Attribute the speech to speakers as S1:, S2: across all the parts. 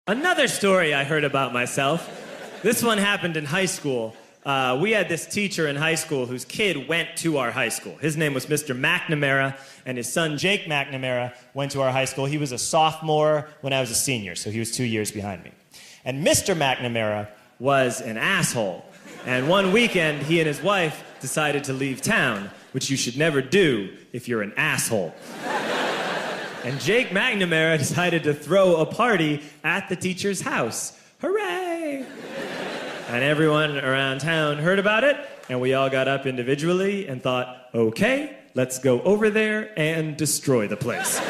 S1: Another story I heard about myself. This one happened in high school. We had this teacher in high school whose kid went to our high school. His name was Mr. McNamara, and his son, Jake McNamara, went to our high school. He was a sophomore when I was a senior, so he was 2 years behind me. And Mr. McNamara was an asshole. And one weekend, he and his wife decided to leave town, which you should never do if you're an asshole. And Jake McNamara decided to throw a party at the teacher's house. Hooray! And everyone around town heard about it, and we all got up individually and thought, okay, let's go over there and destroy the place.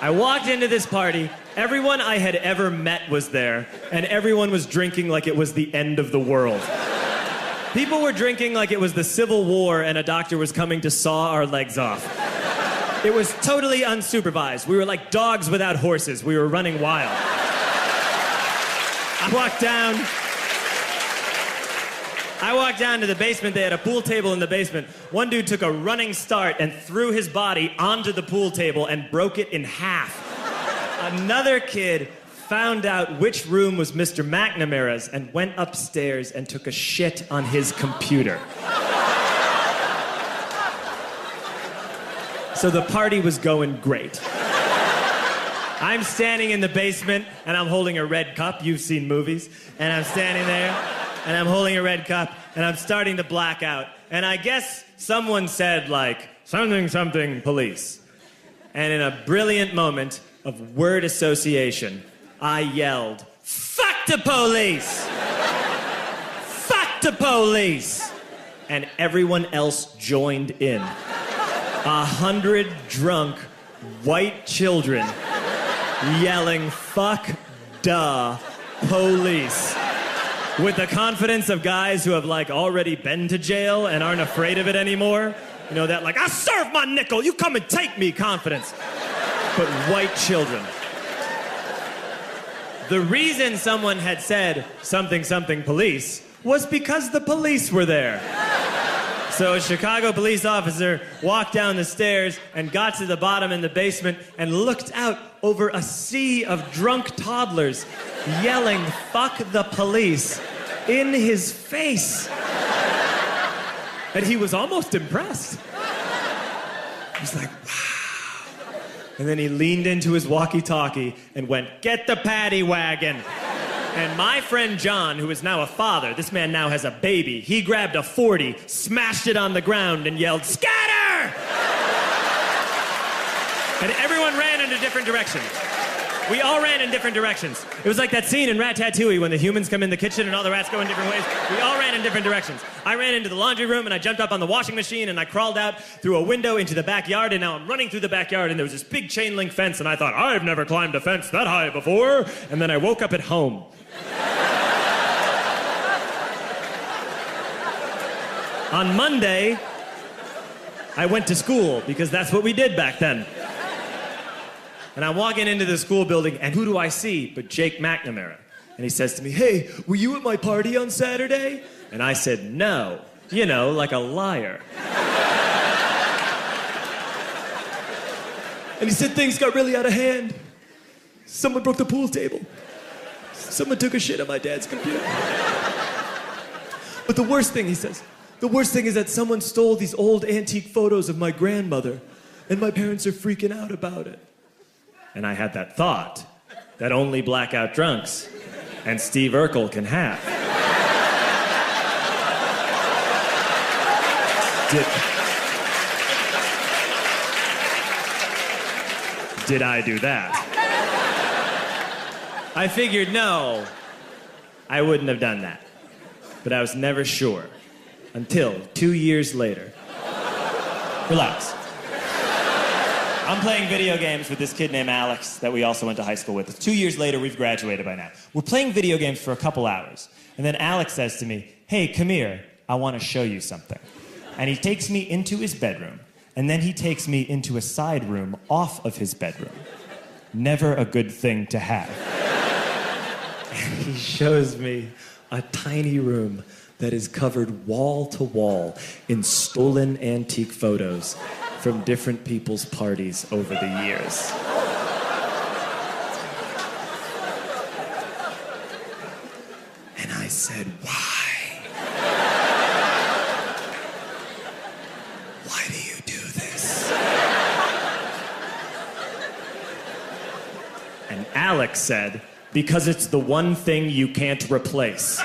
S1: I walked into this party, everyone I had ever met was there, and everyone was drinking like it was the end of the world. People were drinking like it was the Civil War and a doctor was coming to saw our legs off. It was totally unsupervised. We were like dogs without horses. We were running wild. I walked down to the basement. They had a pool table in the basement. One dude took a running start and threw his body onto the pool table and broke it in half. Another kid found out which room was Mr. McNamara's and went upstairs and took a shit on his computer. So the party was going great. I'm standing in the basement, and I'm holding a red cup. You've seen movies. And I'm standing there, and I'm holding a red cup, and I'm starting to black out. And I guess someone said, like, something, something, police. And in a brilliant moment of word association, I yelled, fuck the police! Fuck the police! And everyone else joined in. 100 drunk white children yelling, fuck the police. With the confidence of guys who have, like, already been to jail and aren't afraid of it anymore. You know, that, like, I'll serve my nickel, you come and take me confidence. But white children. The reason someone had said something, something, police was because the police were there. So a Chicago police officer walked down the stairs and got to the bottom in the basement and looked out over a sea of drunk toddlers yelling, fuck the police, in his face. And he was almost impressed. He's like, wow. And then he leaned into his walkie-talkie and went, get the paddy wagon. And my friend John, who is now a father, this man now has a baby, he grabbed a 40, smashed it on the ground, and yelled, scatter! And everyone ran in a different direction. We all ran in different directions. It was like that scene in Ratatouille when the humans come in the kitchen and all the rats go in different ways. We all ran in different directions. I ran into the laundry room, and I jumped up on the washing machine, and I crawled out through a window into the backyard, and now I'm running through the backyard, and there was this big chain link fence, and I thought, I've never climbed a fence that high before. And then I woke up at home. On Monday, I went to school because that's what we did back then. And I'm walking into the school building, and who do I see but Jake McNamara? And he says to me, hey, were you at my party on Saturday? And I said, no. You know, like a liar. And he said things got really out of hand. Someone broke the pool table. Someone took a shit on my dad's computer. But the worst thing, he says, the worst thing is that someone stole these old antique photos of my grandmother, and my parents are freaking out about it. And I had that thought that only blackout drunks and Steve Urkel can have. Did I do that? I figured, no, I wouldn't have done that. But I was never sure until 2 years later. Relax. I'm playing video games with this kid named Alex that we also went to high school with. 2 years later, we've graduated by now. We're playing video games for a couple hours. And then Alex says to me, hey, come here, I want to show you something. And he takes me into his bedroom, and then he takes me into a side room off of his bedroom. Never a good thing to have. And he shows me a tiny room that is covered wall to wall in stolen antique photos from different people's parties over the years. said, "Why? Why do you do this?" And Alex said, "Because it's the one thing you can't replace."